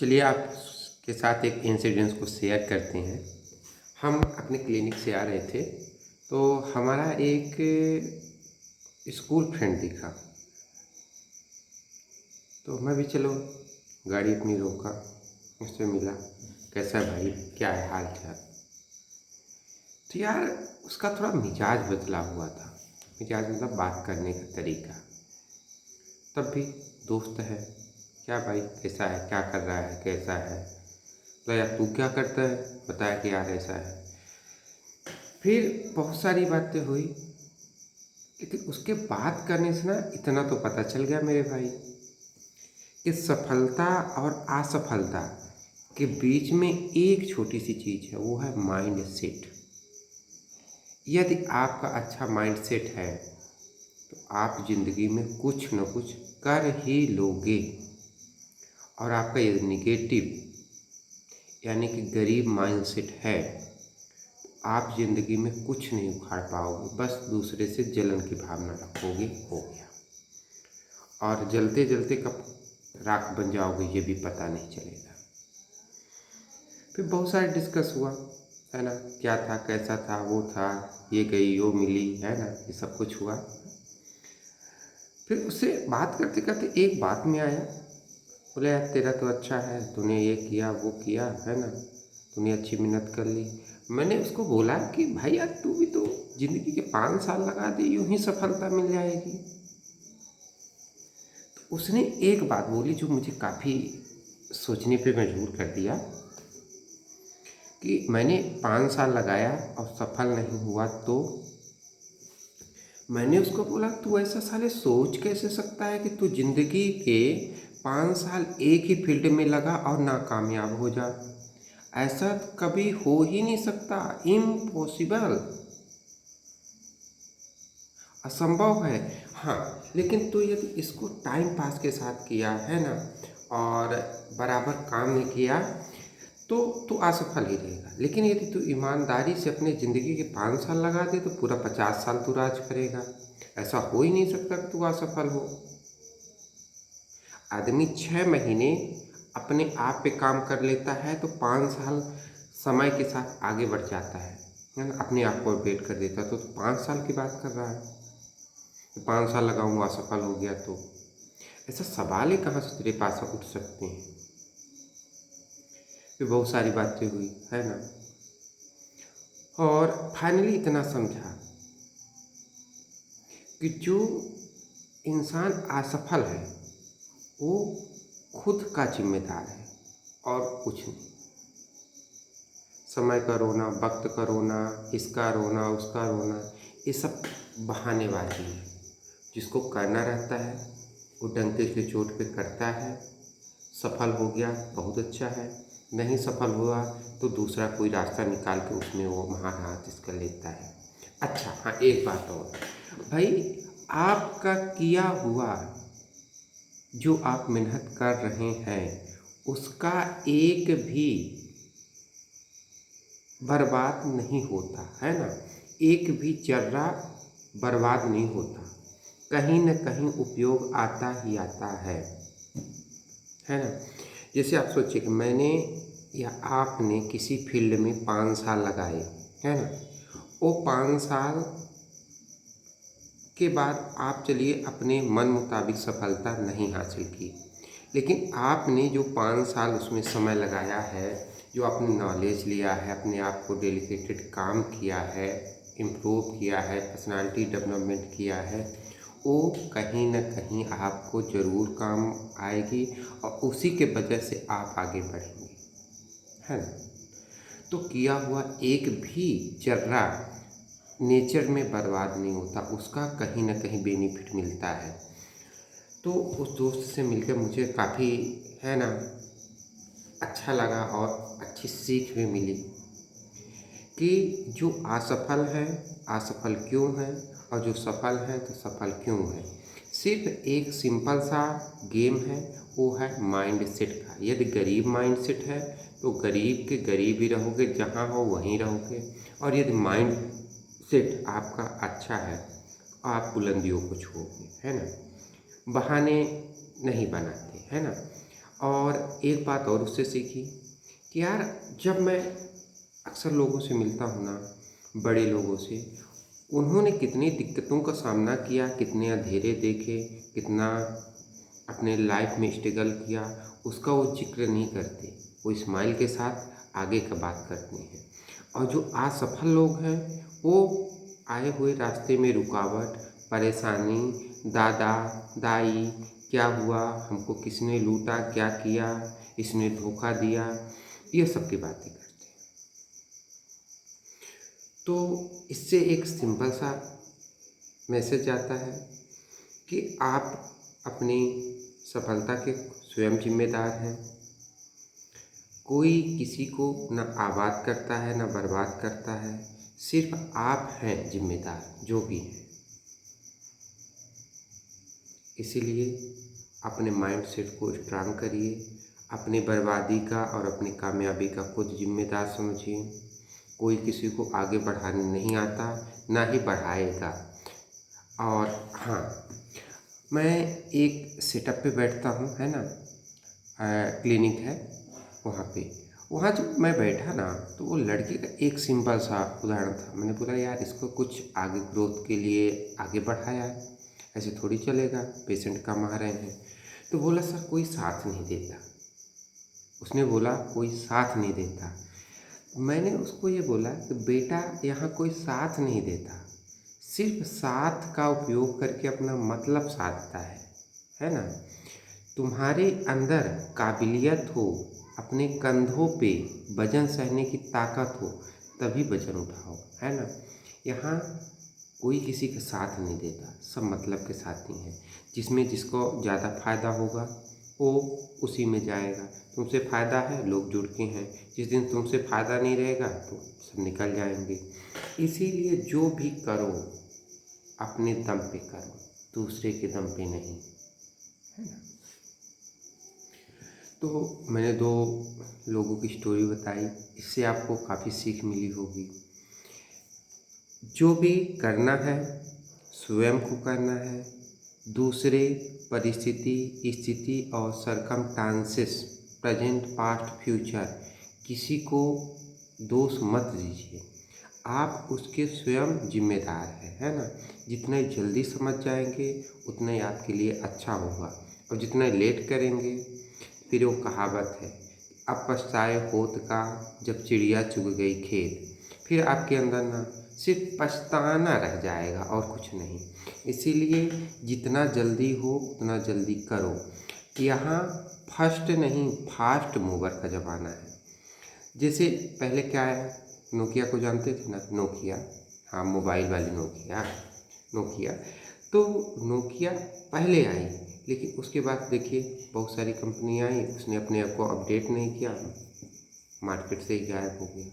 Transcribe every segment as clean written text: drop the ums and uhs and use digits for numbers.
चलिए आपके साथ एक इंसिडेंस को शेयर करते हैं। हम अपने क्लिनिक से आ रहे थे तो हमारा एक स्कूल फ्रेंड दिखा, तो मैं भी चलो गाड़ी अपनी रोका, उससे मिला, कैसा है भाई, क्या है हाल चाल। तो यार उसका थोड़ा मिजाज बदला हुआ था। मिजाज मतलब बात करने का तरीका। तब भी दोस्त है, क्या भाई कैसा है, क्या कर रहा है, कैसा है, तो यार तू क्या करता है, बताया कि यार ऐसा है। फिर बहुत सारी बातें हुई, लेकिन उसके बात करने से ना इतना तो पता चल गया मेरे भाई कि सफलता और असफलता के बीच में एक छोटी सी चीज़ है, वो है माइंड सेट। यदि आपका अच्छा माइंड सेट है तो आप ज़िंदगी में कुछ न कुछ कर ही लोगे। और आपका यदि निगेटिव यानी कि गरीब माइंड सेट है, आप ज़िंदगी में कुछ नहीं उखाड़ पाओगे, बस दूसरे से जलन की भावना रखोगे, हो गया। और जलते जलते कब राख बन जाओगे ये भी पता नहीं चलेगा। फिर बहुत सारे डिस्कस हुआ, है ना, क्या था, कैसा था, वो था, ये गई वो मिली, है ना, ये सब कुछ हुआ। फिर उससे बात करते करते एक बात में आया, बोले यार तेरा तो अच्छा है, तूने ये किया वो किया, है ना, तूने अच्छी मेहनत कर ली। मैंने उसको बोला कि भाई यार तू भी तो ज़िंदगी के 5 साल लगा दे, यूं ही सफलता मिल जाएगी। तो उसने एक बात बोली जो मुझे काफ़ी सोचने पे मजबूर कर दिया कि मैंने 5 साल लगाया और सफल नहीं हुआ। तो मैंने उसको बोला तू ऐसा साले सोच कैसे सकता है कि तू ज़िंदगी के 5 साल एक ही फील्ड में लगा और नाकामयाब हो जा। ऐसा कभी हो ही नहीं सकता, इम्पॉसिबल, असंभव है। हाँ, लेकिन तू यदि इसको टाइम पास के साथ किया, है ना, और बराबर काम नहीं किया तो तू असफल ही रहेगा। लेकिन यदि तू ईमानदारी से अपने ज़िंदगी के 5 साल लगा दे तो पूरा 50 साल तू राज करेगा। ऐसा हो ही नहीं सकता कि तू असफल हो। आदमी 6 महीने अपने आप पे काम कर लेता है तो 5 साल समय के साथ आगे बढ़ जाता है ना, अपने आप को अपडेट कर देता है। तो 5 साल की बात कर रहा है, तो 5 साल लगाऊंगा असफल हो गया तो ऐसा सवाल ही कहाँ से तेरे पास उठ सकते हैं। फिर बहुत सारी बातें हुई, है ना, और फाइनली इतना समझा कि जो इंसान असफल है वो खुद का जिम्मेदार है और कुछ नहीं। समय का रोना, वक्त का रोना, इसका रोना उसका रोना, ये सब बहानेबाजी है। जिसको करना रहता है वो डंके की चोट पे करता है। सफल हो गया बहुत अच्छा है, नहीं सफल हुआ तो दूसरा कोई रास्ता निकाल के उसमें वो महान हाथ इसका लेता है। अच्छा हाँ, एक बात और भाई, आपका किया हुआ जो आप मेहनत कर रहे हैं उसका एक भी बर्बाद नहीं होता, है ना, एक भी जर्रा बर्बाद नहीं होता, कहीं न कहीं उपयोग आता ही आता है ना। जैसे आप सोचिए कि मैंने या आपने किसी फील्ड में 5 साल लगाए, है ना, वो 5 साल के बाद आप चलिए अपने मन मुताबिक सफलता नहीं हासिल की, लेकिन आपने जो 5 साल उसमें समय लगाया है, जो आपने नॉलेज लिया है, अपने आप को डेडिकेटेड काम किया है, इम्प्रूव किया है, पर्सनालिटी डेवलपमेंट किया है, वो कहीं न कहीं आपको ज़रूर काम आएगी और उसी के वजह से आप आगे बढ़ेंगे, है ना। तो किया हुआ एक भी जर्रा नेचर में बर्बाद नहीं होता, उसका कहीं न कहीं बेनिफिट मिलता है। तो उस दोस्त से मिलकर मुझे काफ़ी, है ना, अच्छा लगा और अच्छी सीख भी मिली कि जो असफल है असफल क्यों है और जो सफल है तो सफल क्यों है। सिर्फ एक सिंपल सा गेम है, वो है माइंड सेट का। यदि गरीब माइंड सेट है तो गरीब के गरीब ही रहोगे, जहाँ हो वहीं रहोगे। और यदि माइंड सेट आपका अच्छा है आप बुलंदियों को छूओगे, है ना, बहाने नहीं बनाते, है ना। और एक बात और उससे सीखी कि यार जब मैं अक्सर लोगों से मिलता हूँ ना, बड़े लोगों से, उन्होंने कितनी दिक्कतों का सामना किया, कितने अंधेरे देखे, कितना अपने लाइफ में स्ट्रगल किया, उसका वो जिक्र नहीं करते। वो स्माइल के साथ आगे का बात करते हैं। और जो असफल लोग हैं वो आए हुए रास्ते में रुकावट, परेशानी, दादा दाई, क्या हुआ, हमको किसने लूटा, क्या किया, इसने धोखा दिया, ये सब की बातें करते हैं। तो इससे एक सिंपल सा मैसेज आता है कि आप अपनी सफलता के स्वयं जिम्मेदार हैं। कोई किसी को न आबाद करता है न बर्बाद करता है, सिर्फ आप हैं जिम्मेदार जो भी हैं। इसीलिए अपने माइंड सेट को स्ट्रांग करिए, अपनी बर्बादी का और अपनी कामयाबी का खुद जिम्मेदार समझिए। कोई किसी को आगे बढ़ाने नहीं आता, ना ही बढ़ाएगा। और हाँ, मैं एक सेटअप पे बैठता हूँ, है ना, क्लिनिक है वहाँ पे। वहाँ जब मैं बैठा ना, तो वो लड़के का एक सिंपल सा उदाहरण था। मैंने बोला यार इसको कुछ आगे ग्रोथ के लिए आगे बढ़ाया है, ऐसे थोड़ी चलेगा, पेशेंट कमा रहे हैं। तो बोला सर कोई साथ नहीं देता। उसने बोला कोई साथ नहीं देता। मैंने उसको ये बोला कि बेटा यहाँ कोई साथ नहीं देता, सिर्फ साथ का उपयोग करके अपना मतलब साधता है ना। तुम्हारे अंदर काबिलियत हो, अपने कंधों पे वजन सहने की ताकत हो, तभी वजन उठाओ, है ना। यहाँ कोई किसी का साथ नहीं देता, सब मतलब के साथी हैं। जिसमें जिसको ज़्यादा फायदा होगा वो उसी में जाएगा। तुमसे फ़ायदा है, लोग जुड़ के हैं। जिस दिन तुमसे फ़ायदा नहीं रहेगा तो सब निकल जाएंगे। इसीलिए जो भी करो अपने दम पे करो, दूसरे के दम पे नहीं, है ना। तो मैंने 2 लोगों की स्टोरी बताई, इससे आपको काफ़ी सीख मिली होगी। जो भी करना है स्वयं को करना है, दूसरे, परिस्थिति, स्थिति और सरकमस्टांसेस, प्रेजेंट, पास्ट, फ्यूचर, किसी को दोष मत दीजिए। आप उसके स्वयं जिम्मेदार हैं, है ना। जितना जल्दी समझ जाएंगे उतना ही आपके लिए अच्छा होगा, और जितना लेट करेंगे, फिर वो कहावत है, अब पछताए होत का जब चिड़िया चुग गई खेत। फिर आपके अंदर ना सिर्फ पछताना रह जाएगा और कुछ नहीं। इसीलिए जितना जल्दी हो उतना जल्दी करो। यहाँ फर्स्ट नहीं, फास्ट मूवर का ज़माना है। जैसे पहले क्या है, नोकिया को जानते थे ना, नोकिया, हाँ मोबाइल वाली नोकिया, नोकिया। तो नोकिया पहले आई, लेकिन उसके बाद देखिए बहुत सारी कंपनियाँ आई, उसने अपने आप को अपडेट नहीं किया, मार्केट से ही गायब हो गया,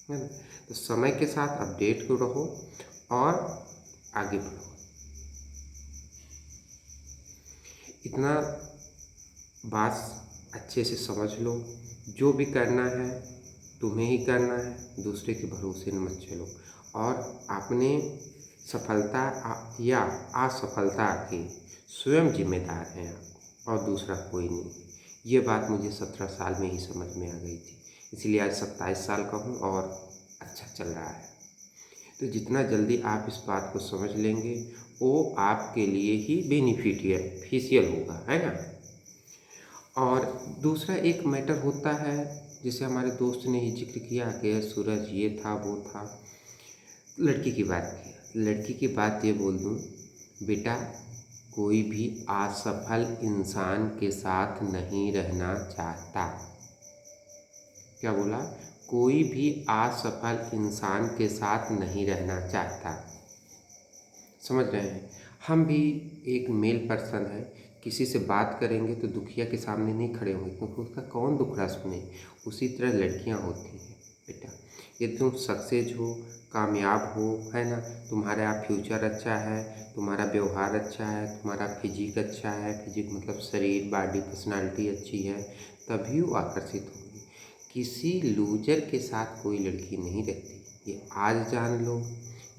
है ना। तो समय के साथ अपडेट को रहो और आगे बढ़ो। इतना बात अच्छे से समझ लो, जो भी करना है तुम्हें ही करना है, दूसरे के भरोसे न मत चलो। और अपने सफलता या असफलता के स्वयं जिम्मेदार हैं आप, और दूसरा कोई नहीं। ये बात मुझे 17 साल में ही समझ में आ गई थी, इसलिए आज 27 साल का हूँ और अच्छा चल रहा है। तो जितना जल्दी आप इस बात को समझ लेंगे वो आपके लिए ही बेनिफिशियल होगा, है ना। और दूसरा एक मैटर होता है, जैसे हमारे दोस्त ने ही जिक्र किया कि सूरज ये था वो था, लड़की की बात की। लड़की की बात ये बोल दूँ बेटा, कोई भी असफल इंसान के साथ नहीं रहना चाहता। क्या बोला? कोई भी असफल इंसान के साथ नहीं रहना चाहता। समझ रहे हैं। हम भी एक मेल पर्सन है, किसी से बात करेंगे तो दुखिया के सामने नहीं खड़े होंगे, क्योंकि उसका कौन दुख रहा सुने। उसी तरह लड़कियां होती हैं बेटा। यदि तुम सक्सेस हो, कामयाब हो, है ना, तुम्हारा फ्यूचर अच्छा है, तुम्हारा व्यवहार अच्छा है, तुम्हारा फिजिक अच्छा है, फिजिक मतलब शरीर, बॉडी, पर्सनालिटी अच्छी है, तभी वो आकर्षित होगी। किसी लूजर के साथ कोई लड़की नहीं रहती, ये आज जान लो,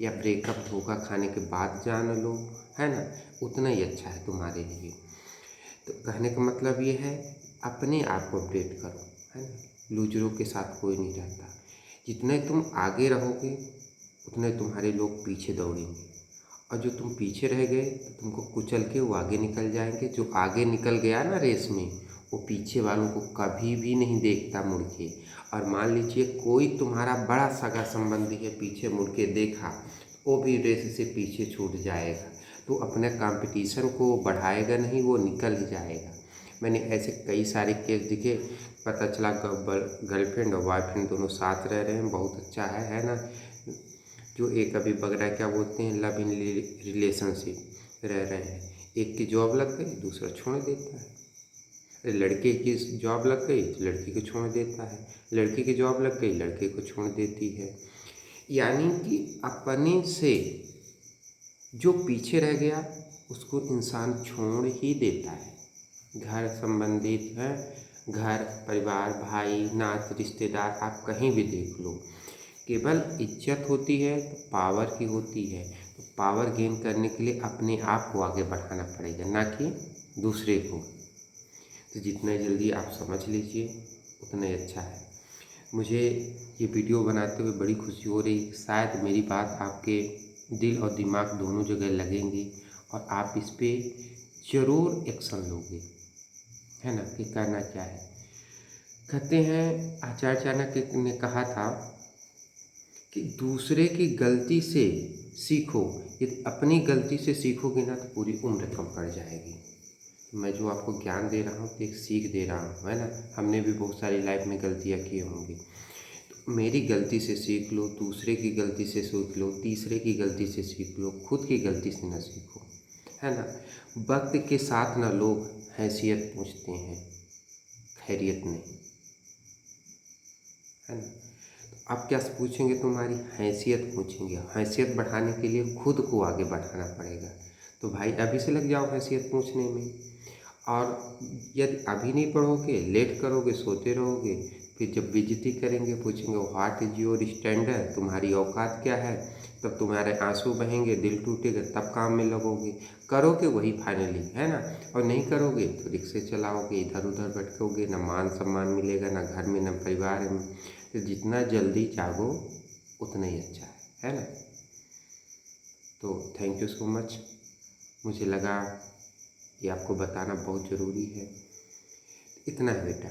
या ब्रेकअप धोखा खाने के बाद जान लो, है ना, उतना ही अच्छा है तुम्हारे लिए। तो कहने का मतलब ये है, अपने आप को अपडेट करो, है ना। लूजरों के साथ कोई नहीं रहता। जितने तुम आगे रहोगे उतने तुम्हारे लोग पीछे दौड़ेंगे, और जो तुम पीछे रह गए तो तुमको कुचल के वो आगे निकल जाएंगे। जो आगे निकल गया ना रेस में, वो पीछे वालों को कभी भी नहीं देखता मुड़ के। और मान लीजिए कोई तुम्हारा बड़ा सगा संबंधी है, पीछे मुड़ के देखा, वो भी रेस से पीछे छूट जाएगा। तो अपने कंपटीशन को बढ़ाएगा नहीं, वो निकल ही जाएगा। मैंने ऐसे कई सारे केस दिखे, पता चला गर्लफ्रेंड और बॉयफ्रेंड दोनों साथ रह रहे हैं, बहुत अच्छा है ना। जो एक अभी बगैर क्या बोलते हैं, लव इन रिलेशनशिप रह रहे हैं। एक की जॉब लग गई, दूसरा छोड़ देता है। लड़के की जॉब लग गई तो लड़की को छोड़ देता है, लड़की की जॉब लग गई लड़के को छोड़ देती है। यानी कि अपने से जो पीछे रह गया उसको इंसान छोड़ ही देता है। घर संबंधित है, घर परिवार भाई नात रिश्तेदार आप कहीं भी देख लो, केवल इज्जत होती है तो पावर की होती है। तो पावर गेन करने के लिए अपने आप को आगे बढ़ाना पड़ेगा, ना कि दूसरे को। तो जितना जल्दी आप समझ लीजिए उतना ही अच्छा है। मुझे ये वीडियो बनाते हुए बड़ी खुशी हो रही, शायद मेरी बात आपके दिल और दिमाग दोनों जगह लगेंगी और आप इस पर ज़रूर एक्शन लोगे, है ना। कि करना क्या है। कहते हैं आचार्य चाणक्य ने कहा था कि दूसरे की गलती से सीखो, यदि अपनी गलती से सीखोगे ना तो पूरी उम्र कम पड़ जाएगी। मैं जो आपको ज्ञान दे रहा हूँ तो एक सीख दे रहा हूँ, है ना। हमने भी बहुत सारी लाइफ में गलतियाँ की होंगी, तो मेरी गलती से सीख लो, दूसरे की गलती से सीख लो, तीसरे की गलती से सीख लो, खुद की गलती से न सीखो, है ना। वक्त के साथ ना लोग हैसियत पूछते हैं, खैरियत नहीं, है ना। तो आप क्या पूछेंगे, तुम्हारी हैसियत पूछेंगे। हैसियत बढ़ाने के लिए खुद को आगे बढ़ाना पड़ेगा। तो भाई अभी से लग जाओ हैसियत पूछने में। और यदि अभी नहीं पढ़ोगे, लेट करोगे, सोते रहोगे, फिर जब बेइज्जती करेंगे पूछेंगे व्हाट इज योर स्टैंडर्ड, तुम्हारी औकात क्या है, तब तुम्हारे आंसू बहेंगे, दिल टूटेगा, तब काम में लगोगे। करोगे वही फाइनली, है ना। और नहीं करोगे तो रिक्शे चलाओगे, इधर उधर भटकोगे, ना मान सम्मान मिलेगा, ना घर में, ना परिवार में। तो जितना जल्दी जागो उतना ही अच्छा है ना। तो थैंक यू सो मच। मुझे लगा कि आपको बताना बहुत ज़रूरी है। इतना है बेटा।